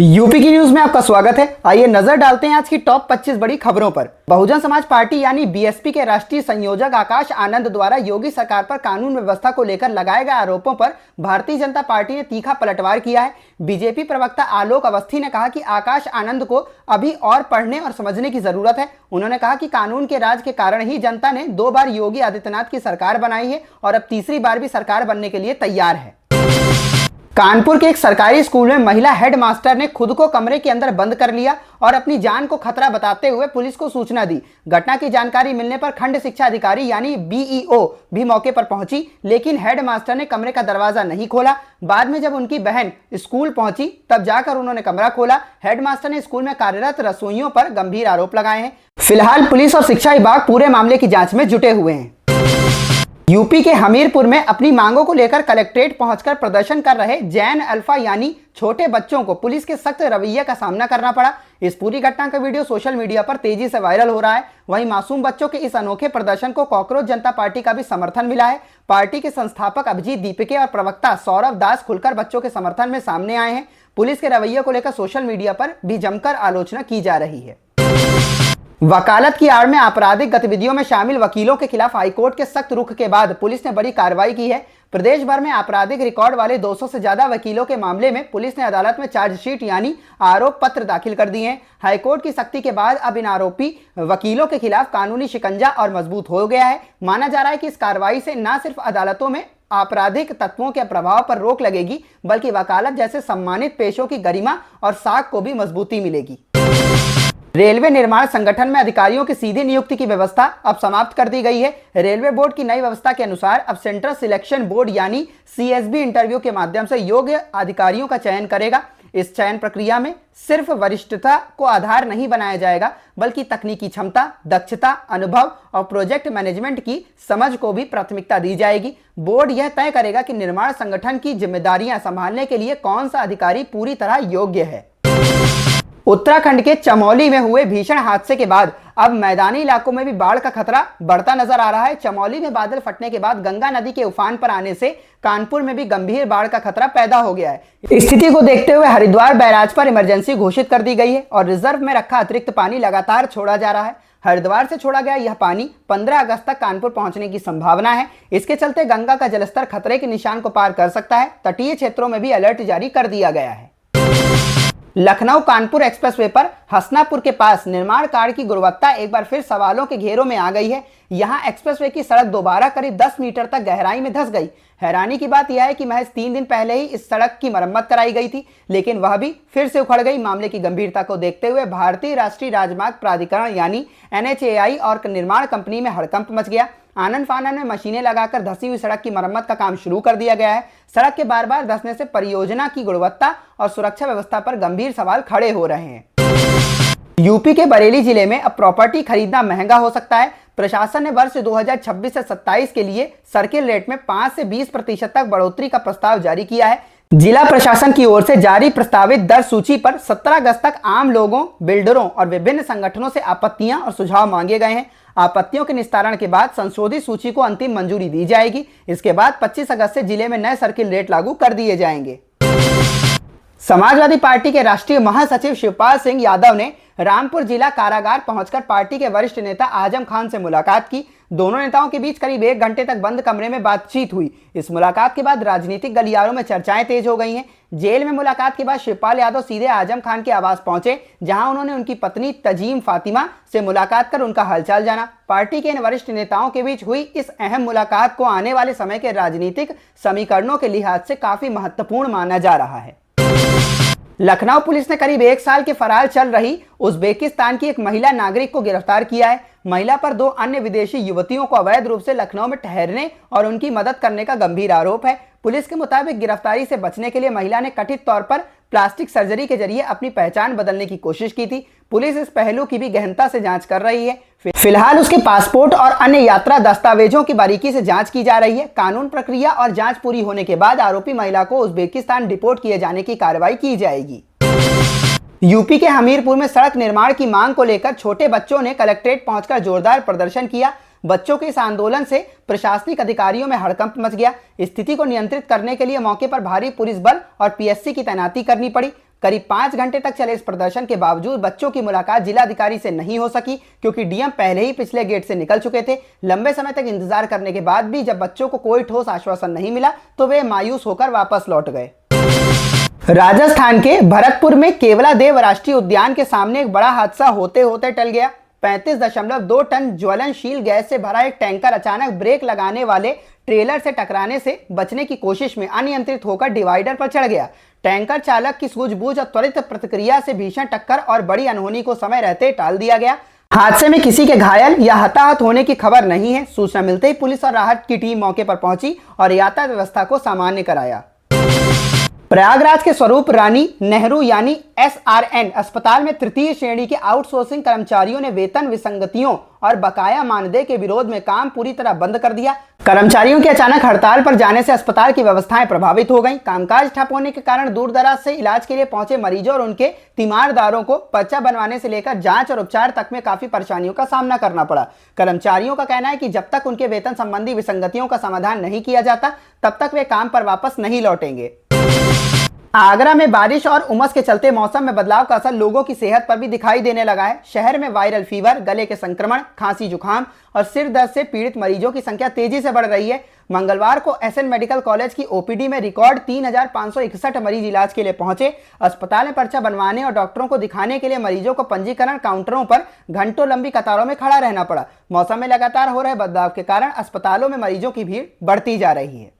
UP की news में आपका स्वागत है। आइए नजर डालते हैं आज की टॉप 25 बड़ी खबरों पर। बहुजन समाज पार्टी यानी बीएसपी के राष्ट्रीय संयोजक आकाश आनंद द्वारा योगी सरकार पर कानून व्यवस्था को लेकर लगाए गए आरोपों पर भारतीय जनता पार्टी ने तीखा पलटवार किया है। बीजेपी प्रवक्ता आलोक अवस्थी ने कहा कि आकाश आनंद को अभी और पढ़ने और समझने की जरूरत है। उन्होंने कहा कि कानून के राज के कारण ही जनता ने 2 बार योगी आदित्यनाथ की सरकार बनाई है और अब तीसरी बार भी सरकार बनने के लिए तैयार है। कानपुर के एक सरकारी स्कूल में महिला हेडमास्टर ने खुद को कमरे के अंदर बंद कर लिया और अपनी जान को खतरा बताते हुए पुलिस को सूचना दी। घटना की जानकारी मिलने पर खंड शिक्षा अधिकारी यानी बीईओ भी मौके पर पहुंची, लेकिन हेडमास्टर ने कमरे का दरवाजा नहीं खोला। बाद में जब उनकी बहन स्कूल पहुंची तब जाकर उन्होंने कमरा खोला। हेडमास्टर ने स्कूल में कार्यरत रसोइयों पर गंभीर आरोप लगाए हैं। फिलहाल पुलिस और शिक्षा विभाग पूरे मामले की जांच में जुटे हुए हैं। यूपी के हमीरपुर में अपनी मांगों को लेकर कलेक्ट्रेट पहुंचकर प्रदर्शन कर रहे जैन अल्फा यानी छोटे बच्चों को पुलिस के सख्त रवैये का सामना करना पड़ा। इस पूरी घटना का वीडियो सोशल मीडिया पर तेजी से वायरल हो रहा है। वहीं मासूम बच्चों के इस अनोखे प्रदर्शन को कॉकरोच जनता पार्टी का भी समर्थन मिला है। पार्टी के संस्थापक अभिजीत दीपिके और प्रवक्ता सौरभ दास खुलकर बच्चों के समर्थन में सामने आए हैं। पुलिस के रवैये को लेकर सोशल मीडिया पर भी जमकर आलोचना की जा रही है। वकालत की आड़ में आपराधिक गतिविधियों में शामिल वकीलों के खिलाफ हाईकोर्ट के सख्त रुख के बाद पुलिस ने बड़ी कार्रवाई की है। प्रदेश भर में आपराधिक रिकॉर्ड वाले 200 से ज्यादा वकीलों के मामले में पुलिस ने अदालत में चार्जशीट यानी आरोप पत्र दाखिल कर दिए हैं। हाईकोर्ट की सख्ती के बाद अब इन आरोपी वकीलों के खिलाफ कानूनी शिकंजा और मजबूत हो गया है। माना जा रहा है कि इस कार्रवाई से न सिर्फ अदालतों में आपराधिक तत्वों के प्रभाव पर रोक लगेगी, बल्कि वकालत जैसे सम्मानित पेशों की गरिमा और साख को भी मजबूती मिलेगी। रेलवे निर्माण संगठन में अधिकारियों की सीधी नियुक्ति की व्यवस्था अब समाप्त कर दी गई है। रेलवे बोर्ड की नई व्यवस्था के अनुसार अब सेंट्रल सिलेक्शन बोर्ड यानी सीएसबी इंटरव्यू के माध्यम से योग्य अधिकारियों का चयन करेगा। इस चयन प्रक्रिया में सिर्फ वरिष्ठता को आधार नहीं बनाया जाएगा, बल्कि तकनीकी क्षमता, दक्षता, अनुभव और प्रोजेक्ट मैनेजमेंट की समझ को भी प्राथमिकता दी जाएगी। बोर्ड यह तय करेगा कि निर्माण संगठन की जिम्मेदारियां संभालने के लिए कौन सा अधिकारी पूरी तरह योग्य है। उत्तराखंड के चमोली में हुए भीषण हादसे के बाद अब मैदानी इलाकों में भी बाढ़ का खतरा बढ़ता नजर आ रहा है। चमोली में बादल फटने के बाद गंगा नदी के उफान पर आने से कानपुर में भी गंभीर बाढ़ का खतरा पैदा हो गया है। स्थिति को देखते हुए हरिद्वार बैराज पर इमरजेंसी घोषित कर दी गई है और रिजर्व में रखा अतिरिक्त पानी लगातार छोड़ा जा रहा है। हरिद्वार से छोड़ा गया यह पानी 15 अगस्त तक कानपुर पहुंचने की संभावना है। इसके चलते गंगा का जलस्तर खतरे के निशान को पार कर सकता है। तटीय क्षेत्रों में भी अलर्ट जारी कर दिया गया है। लखनऊ कानपुर एक्सप्रेसवे पर हसनापुर के पास निर्माण कार्य की गुणवत्ता एक बार फिर सवालों के घेरों में आ गई है। यहां एक्सप्रेसवे की सड़क दोबारा करीब 10 मीटर तक गहराई में धंस गई। हैरानी की बात यह है कि महज 3 दिन पहले ही इस सड़क की मरम्मत कराई गई थी, लेकिन वह भी फिर से उखड़ गई। मामले की गंभीरता को देखते हुए भारतीय राष्ट्रीय राजमार्ग प्राधिकरण यानी NHAI और निर्माण कंपनी में हड़कंप मच गया। आनन फानन में मशीनें लगाकर धसी हुई सड़क की मरम्मत का काम शुरू कर दिया गया है। सड़क के बार बार धंसने से परियोजना की गुणवत्ता और सुरक्षा व्यवस्था पर गंभीर सवाल खड़े हो रहे हैं। यूपी के बरेली जिले में अब प्रॉपर्टी खरीदना महंगा हो सकता है। प्रशासन ने वर्ष 2026 से 27 के लिए सर्किल रेट में 5 से 20% तक बढ़ोतरी का प्रस्ताव जारी किया है। जिला प्रशासन की ओर से जारी प्रस्तावित दर सूची पर 17 अगस्त तक आम लोगों, बिल्डरों और विभिन्न संगठनों से आपत्तियां और सुझाव मांगे गए हैं। आपत्तियों के निस्तारण के बाद संशोधित सूची को अंतिम मंजूरी दी जाएगी। इसके बाद 25 अगस्त से जिले में नए सर्किल रेट लागू कर दिए जाएंगे। समाजवादी पार्टी के राष्ट्रीय महासचिव शिवपाल सिंह यादव ने रामपुर जिला कारागार पहुंचकर पार्टी के वरिष्ठ नेता आजम खान से मुलाकात की। दोनों नेताओं के बीच करीब 1 घंटे तक बंद कमरे में बातचीत हुई। इस मुलाकात के बाद राजनीतिक गलियारों में चर्चाएं तेज हो गई हैं। जेल में मुलाकात के बाद शिवपाल यादव सीधे आजम खान के आवास पहुंचे, जहां उन्होंने उनकी पत्नी तजीम फातिमा से मुलाकात कर उनका हालचाल जाना। पार्टी के इन वरिष्ठ नेताओं के बीच हुई इस अहम मुलाकात को आने वाले समय के राजनीतिक समीकरणों के लिहाज से काफी महत्वपूर्ण माना जा रहा है। लखनऊ पुलिस ने करीब 1 साल के फरार चल रही उज्बेकिस्तान की एक महिला नागरिक को गिरफ्तार किया है। महिला पर 2 अन्य विदेशी युवतियों को अवैध रूप से लखनऊ में ठहरने और उनकी मदद करने का गंभीर आरोप है। पुलिस के मुताबिक गिरफ्तारी से बचने के लिए महिला ने कथित तौर पर प्लास्टिक सर्जरी के जरिए अपनी पहचान बदलने की कोशिश की थी। पुलिस इस पहलू की भी गहनता से जांच कर रही है। फिलहाल उसके पासपोर्ट और अन्य यात्रा दस्तावेजों की बारीकी से जांच की जा रही है। कानून प्रक्रिया और जांच पूरी होने के बाद आरोपी महिला को उज्बेकिस्तान डिपोर्ट किए जाने की कार्रवाई की जाएगी। यूपी के हमीरपुर में सड़क निर्माण की मांग को लेकर छोटे बच्चों ने कलेक्ट्रेट पहुंचकर जोरदार प्रदर्शन किया। बच्चों के इस आंदोलन से प्रशासनिक अधिकारियों में हड़कंप मच गया। स्थिति को नियंत्रित करने के लिए मौके पर भारी पुलिस बल और पीएससी की तैनाती करनी पड़ी। करीब 5 घंटे तक चले इस प्रदर्शन के बावजूद बच्चों की मुलाकात जिलाधिकारी से नहीं हो सकी, क्योंकि डीएम पहले ही पिछले गेट से निकल चुके थे। लंबे समय तक इंतजार करने के बाद भी जब बच्चों को कोई ठोस आश्वासन नहीं मिला तो वे मायूस होकर वापस लौट गए। राजस्थान के भरतपुर में केवलादेव राष्ट्रीय उद्यान के सामने एक बड़ा हादसा होते होते टल गया। 35.2 टन ज्वलनशील गैस से भरा एक टैंकर अचानक ब्रेक लगाने वाले ट्रेलर से टकराने से बचने की कोशिश में अनियंत्रित होकर डिवाइडर पर चढ़ गया। टैंकर चालक की सूझबूझ और त्वरित प्रतिक्रिया से भीषण टक्कर और बड़ी अनहोनी को समय रहते टाल दिया गया। हादसे में किसी के घायल या हताहत होने की खबर नहीं है। सूचना मिलते ही पुलिस और राहत की टीम मौके पर पहुंची और यातायात व्यवस्था को सामान्य कराया। प्रयागराज के स्वरूप रानी नेहरू यानी SRN अस्पताल में तृतीय श्रेणी के आउटसोर्सिंग कर्मचारियों ने वेतन विसंगतियों और बकाया मानदेय के विरोध में काम पूरी तरह बंद कर दिया। कर्मचारियों के अचानक हड़ताल पर जाने से अस्पताल की व्यवस्थाएं प्रभावित हो गईं। कामकाज ठप होने के कारण दूर दराज से इलाज के लिए पहुंचे मरीजों और उनके तीमारदारों को पर्चा बनवाने से लेकर जांच और उपचार तक में काफी परेशानियों का सामना करना पड़ा। कर्मचारियों का कहना है कि जब तक उनके वेतन संबंधी विसंगतियों का समाधान नहीं किया जाता तब तक वे काम पर वापस नहीं लौटेंगे। आगरा में बारिश और उमस के चलते मौसम में बदलाव का असर लोगों की सेहत पर भी दिखाई देने लगा है। शहर में वायरल फीवर, गले के संक्रमण, खांसी जुकाम और सिर दर्द से पीड़ित मरीजों की संख्या तेजी से बढ़ रही है। मंगलवार को SN मेडिकल कॉलेज की OPD में रिकॉर्ड 3,561 मरीज इलाज के लिए पहुंचे। अस्पताल में पर्चा बनवाने और डॉक्टरों को दिखाने के लिए मरीजों को पंजीकरण काउंटरों पर घंटों लंबी कतारों में खड़ा रहना पड़ा। मौसम में लगातार हो रहे बदलाव के कारण अस्पतालों में मरीजों की भीड़ बढ़ती जा रही है।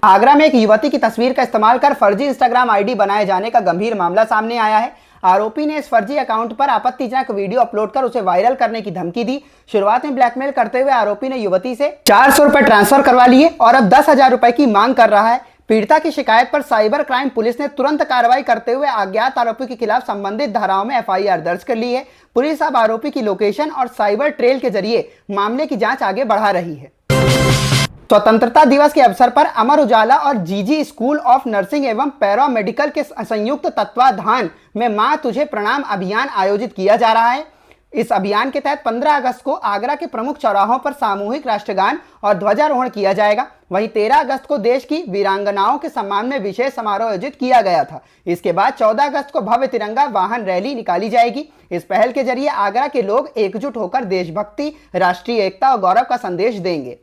आगरा में एक युवती की तस्वीर का इस्तेमाल कर फर्जी इंस्टाग्राम ID बनाए जाने का गंभीर मामला सामने आया है। आरोपी ने इस फर्जी अकाउंट पर आपत्तिजनक वीडियो अपलोड कर उसे वायरल करने की धमकी दी। शुरुआत में ब्लैकमेल करते हुए आरोपी ने युवती से 400 रुपए ट्रांसफर करवा लिए और अब 10,000 रुपए की मांग कर रहा है। पीड़िता की शिकायत पर साइबर क्राइम पुलिस ने तुरंत कार्रवाई करते हुए अज्ञात आरोपी के खिलाफ संबंधित धाराओं में FIR दर्ज कर ली है। पुलिस अब आरोपी की लोकेशन और साइबर ट्रेल के जरिए मामले की जांच आगे बढ़ा रही है। स्वतंत्रता दिवस के अवसर पर अमर उजाला और GG स्कूल ऑफ नर्सिंग एवं पैरामेडिकल के संयुक्त तत्वाधान में मां तुझे प्रणाम अभियान आयोजित किया जा रहा है। इस अभियान के तहत 15 अगस्त को आगरा के प्रमुख चौराहों पर सामूहिक राष्ट्रगान और ध्वजारोहण किया जाएगा। वहीं 13 अगस्त को देश की वीरांगनाओं के सम्मान में विशेष समारोह आयोजित किया गया था। इसके बाद 14 अगस्त को भव्य तिरंगा वाहन रैली निकाली जाएगी। इस पहल के जरिए आगरा के लोग एकजुट होकर देशभक्ति, राष्ट्रीय एकता और गौरव का संदेश देंगे।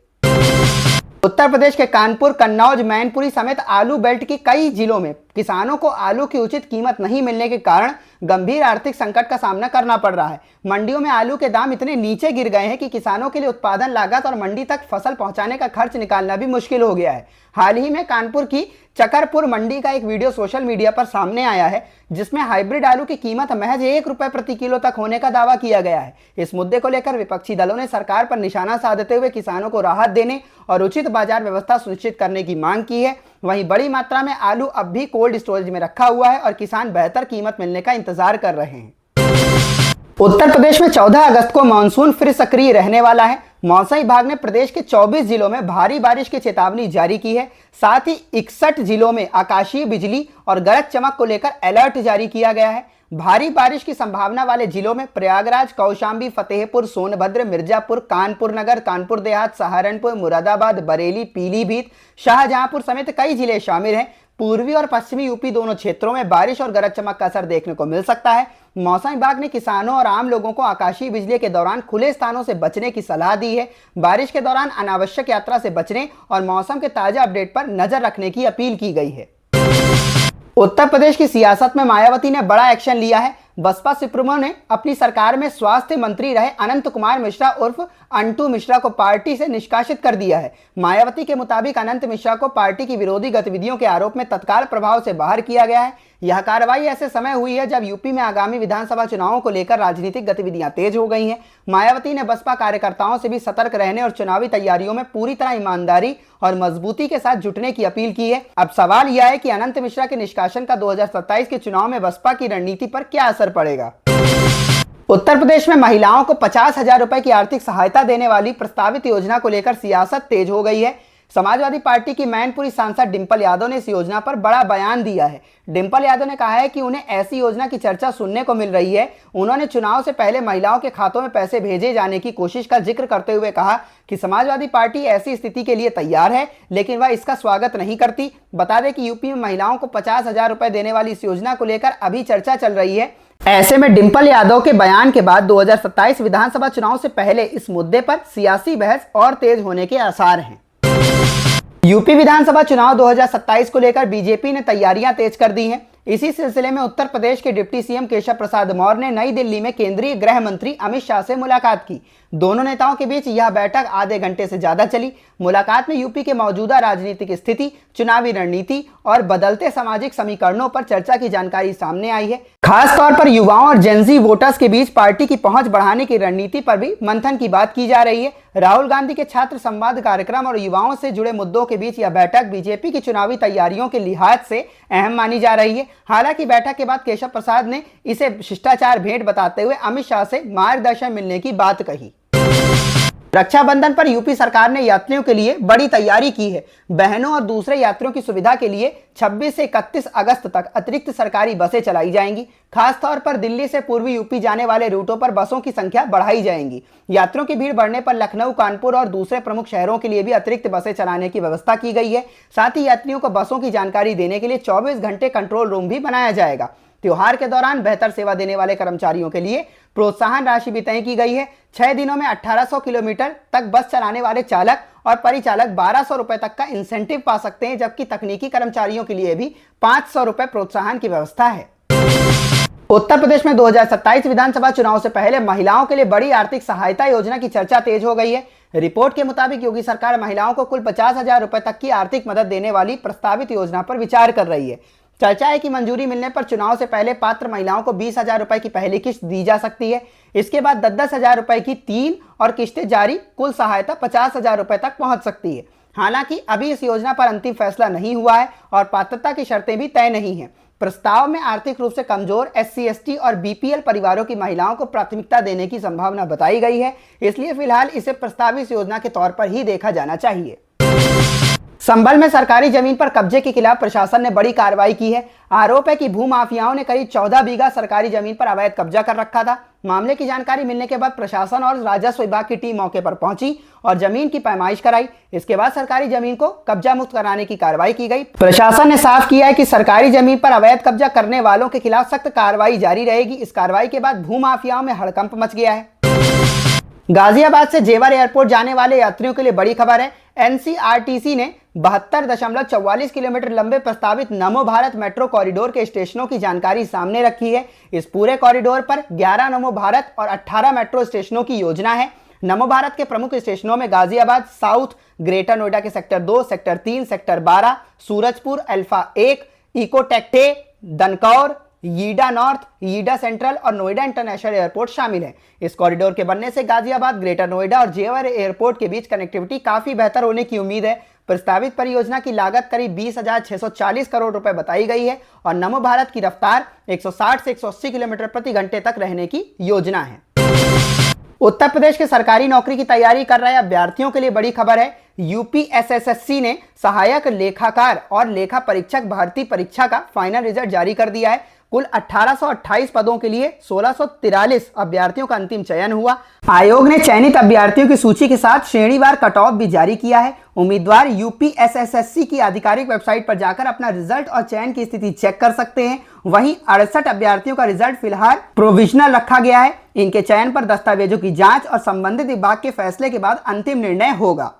उत्तर प्रदेश के कानपुर, कन्नौज, मैनपुरी समेत आलू बेल्ट की कई जिलों में किसानों को आलू की उचित कीमत नहीं मिलने के कारण गंभीर आर्थिक संकट का सामना करना पड़ रहा है। मंडियों में आलू के दाम इतने नीचे गिर गए हैं कि किसानों के लिए उत्पादन लागत और मंडी तक फसल पहुंचाने का खर्च निकालना भी मुश्किल हो गया है। हाल ही में कानपुर की चकरपुर मंडी का एक वीडियो सोशल मीडिया पर सामने आया है, जिसमें हाइब्रिड आलू की कीमत महज 1 रुपए प्रति किलो तक होने का दावा किया गया है। इस मुद्दे को लेकर विपक्षी दलों ने सरकार पर निशाना साधते हुए किसानों को राहत देने और उचित बाजार व्यवस्था सुनिश्चित करने की मांग की है। वहीं बड़ी मात्रा में आलू अब भी कोल्ड स्टोरेज में रखा हुआ है और किसान बेहतर कीमत मिलने का इंतजार कर रहे हैं। उत्तर प्रदेश में 14 अगस्त को मानसून फिर सक्रिय रहने वाला है। मौसम विभाग ने प्रदेश के 24 जिलों में भारी बारिश की चेतावनी जारी की है। साथ ही 61 जिलों में आकाशीय बिजली और गरज चमक को लेकर अलर्ट जारी किया गया है। भारी बारिश की संभावना वाले जिलों में प्रयागराज, कौशाम्बी, फतेहपुर, सोनभद्र, मिर्जापुर, कानपुर नगर, कानपुर देहात, सहारनपुर, मुरादाबाद, बरेली, पीलीभीत, शाहजहांपुर समेत कई जिले शामिल हैं। पूर्वी और पश्चिमी यूपी दोनों क्षेत्रों में बारिश और गरज चमक का असर देखने को मिल सकता है। मौसम विभाग ने किसानों और आम लोगों को आकाशीय बिजली के दौरान खुले स्थानों से बचने की सलाह दी है। बारिश के दौरान अनावश्यक यात्रा से बचने और मौसम के ताजा अपडेट पर नजर रखने की अपील की गई है। उत्तर प्रदेश की सियासत में मायावती ने बड़ा एक्शन लिया है। बसपा सुप्रीमो ने अपनी सरकार में स्वास्थ्य मंत्री रहे अनंत कुमार मिश्रा उर्फ अंटू मिश्रा को पार्टी से निष्कासित कर दिया है। मायावती के मुताबिक अनंत मिश्रा को पार्टी की विरोधी गतिविधियों के आरोप में तत्काल प्रभाव से बाहर किया गया है। यह कार्रवाई ऐसे समय हुई है जब यूपी में आगामी विधानसभा चुनावों को लेकर राजनीतिक गतिविधियां तेज हो गई हैं। मायावती ने बसपा कार्यकर्ताओं से भी सतर्क रहने और चुनावी तैयारियों में पूरी तरह ईमानदारी और मजबूती के साथ जुटने की अपील की है। अब सवाल यह है कि अनंत मिश्रा के निष्कासन का 2027 के चुनाव में बसपा की रणनीति पर क्या असर पड़ेगा। उत्तर प्रदेश में महिलाओं को 50,000 रुपए की आर्थिक सहायता देने वाली प्रस्तावित योजना को लेकर सियासत तेज हो गई है। समाजवादी पार्टी की मैनपुरी सांसद डिंपल यादव ने इस योजना पर बड़ा बयान दिया है। डिंपल यादव ने कहा है कि उन्हें ऐसी योजना की चर्चा सुनने को मिल रही है। उन्होंने चुनाव से पहले महिलाओं के खातों में पैसे भेजे जाने की कोशिश का जिक्र करते हुए कहा कि समाजवादी पार्टी ऐसी स्थिति के लिए तैयार है, लेकिन वह इसका स्वागत नहीं करती। बता दें कि यूपी में महिलाओं को 50,000 रुपए देने वाली इस योजना को लेकर अभी चर्चा चल रही है। ऐसे में डिंपल यादव के बयान के बाद 2027 विधानसभा चुनाव से पहले इस मुद्दे पर सियासी बहस और तेज होने के आसार हैं। यूपी विधानसभा चुनाव 2027 को लेकर बीजेपी ने तैयारियां तेज कर दी हैं। इसी सिलसिले में उत्तर प्रदेश के डिप्टी सीएम केशव प्रसाद मौर्य ने नई दिल्ली में केंद्रीय गृह मंत्री अमित शाह से मुलाकात की। दोनों नेताओं के बीच यह बैठक आधे घंटे से ज्यादा चली। मुलाकात में यूपी के मौजूदा राजनीतिक स्थिति, चुनावी रणनीति और बदलते सामाजिक समीकरणों पर चर्चा की जानकारी सामने आई है। खास तौर पर युवाओं और जेनजी वोटर्स के बीच पार्टी की पहुंच बढ़ाने की रणनीति पर भी मंथन की बात की जा रही है। राहुल गांधी के छात्र संवाद कार्यक्रम और युवाओं से जुड़े मुद्दों के बीच यह बैठक बीजेपी की चुनावी तैयारियों के लिहाज से अहम मानी जा रही है। हालांकि बैठक के बाद केशव प्रसाद ने इसे शिष्टाचार भेंट बताते हुए अमित शाह से मार्गदर्शन मिलने की बात कही। रक्षाबंधन पर यूपी सरकार ने यात्रियों के लिए बड़ी तैयारी की है। बहनों और दूसरे यात्रियों की सुविधा के लिए 26 से 31 अगस्त तक अतिरिक्त सरकारी बसें चलाई जाएंगी। खास तौर पर दिल्ली से पूर्वी यूपी जाने वाले रूटों पर बसों की संख्या बढ़ाई जाएंगी। यात्रियों की भीड़ बढ़ने पर लखनऊ, कानपुर और दूसरे प्रमुख शहरों के लिए भी अतिरिक्त बसें चलाने की व्यवस्था की गई है। साथ ही यात्रियों को बसों की जानकारी देने के लिए 24 घंटे कंट्रोल रूम भी बनाया जाएगा। त्योहार के दौरान बेहतर सेवा देने वाले कर्मचारियों के लिए प्रोत्साहन राशि भी तय की गई है। 6 दिनों में 1800 किलोमीटर तक बस चलाने वाले चालक और परिचालक 1200 रुपए तक का इंसेंटिव पा सकते हैं, जबकि तकनीकी कर्मचारियों के लिए भी 500 रुपए प्रोत्साहन की व्यवस्था है। उत्तर प्रदेश में 2027 विधानसभा चुनाव से पहले महिलाओं के लिए बड़ी आर्थिक सहायता योजना की चर्चा तेज हो गई है। रिपोर्ट के मुताबिक योगी सरकार महिलाओं को कुल 50,000 रुपए तक की आर्थिक मदद देने वाली प्रस्तावित योजना पर विचार कर रही है। चर्चा है कि मंजूरी मिलने पर चुनाव से पहले पात्र महिलाओं को 20,000 रुपए की पहली किस्त दी जा सकती है। इसके बाद 10,000 रुपए की 3 और किस्तें जारी, कुल सहायता 50,000 रुपए तक पहुंच सकती है। हालांकि अभी इस योजना पर अंतिम फैसला नहीं हुआ है और पात्रता की शर्तें भी तय नहीं है। प्रस्ताव में आर्थिक रूप से कमजोर SC, ST और BPL परिवारों की महिलाओं को प्राथमिकता देने की संभावना बताई गई है। इसलिए फिलहाल इसे प्रस्तावित योजना के तौर पर ही देखा जाना चाहिए। संभल में सरकारी जमीन पर कब्जे के खिलाफ प्रशासन ने बड़ी कार्रवाई की है। आरोप है कि भूमाफियाओं ने करीब 14 बीघा सरकारी जमीन पर अवैध कब्जा कर रखा था। मामले की जानकारी मिलने के बाद प्रशासन और राजस्व विभाग की टीम मौके पर पहुंची और जमीन की पैमाइश कराई। इसके बाद सरकारी जमीन को कब्जा मुक्त कराने की कार्रवाई की गई। प्रशासन ने साफ किया है कि सरकारी जमीन पर अवैध कब्जा करने वालों के खिलाफ सख्त कार्रवाई जारी रहेगी। इस कार्रवाई के बाद भूमाफियाओं में हड़कंप मच गया है। गाजियाबाद से जेवर एयरपोर्ट जाने वाले यात्रियों के लिए बड़ी खबर है। NCRTC ने 72.44 किलोमीटर लंबे प्रस्तावित नमो भारत मेट्रो कॉरिडोर के स्टेशनों की जानकारी सामने रखी है। इस पूरे कॉरिडोर पर 11 नमो भारत और 18 मेट्रो स्टेशनों की योजना है। नमो भारत के प्रमुख स्टेशनों में गाजियाबाद साउथ, ग्रेटर नोएडा के sector 2, sector 3, sector 12, Surajpur, alpha 1, इकोटेक्टे, Dankaur, YEIDA north, YEIDA central और नोएडा इंटरनेशनल एयरपोर्ट शामिल है। इस कॉरिडोर के बनने से गाजियाबाद, ग्रेटर नोएडा और जेवर एयरपोर्ट के बीच कनेक्टिविटी काफी बेहतर होने की उम्मीद है। प्रस्तावित परियोजना की लागत करीब 20,640 करोड़ रुपए बताई गई है और नमो भारत की रफ्तार 160 से 180 किलोमीटर प्रति घंटे तक रहने की योजना है। उत्तर प्रदेश के सरकारी नौकरी की तैयारी कर रहे अभ्यर्थियों के लिए बड़ी खबर है। UPSSSC ने सहायक लेखाकार और लेखा परीक्षक भर्ती परीक्षा का फाइनल रिजल्ट जारी कर दिया है। कुल 1828 पदों के लिए 1643 अभ्यर्थियों का अंतिम चयन हुआ। आयोग ने चयनित अभ्यर्थियों की सूची के साथ श्रेणीवार कट ऑफ भी जारी किया है। उम्मीदवार UPSSSC की आधिकारिक वेबसाइट पर जाकर अपना रिजल्ट और चयन की स्थिति चेक कर सकते हैं। वहीं 68 अभ्यर्थियों का रिजल्ट फिलहाल प्रोविजनल रखा गया है। इनके चयन पर दस्तावेजों की जांच और संबंधित विभाग के फैसले के बाद अंतिम निर्णय होगा।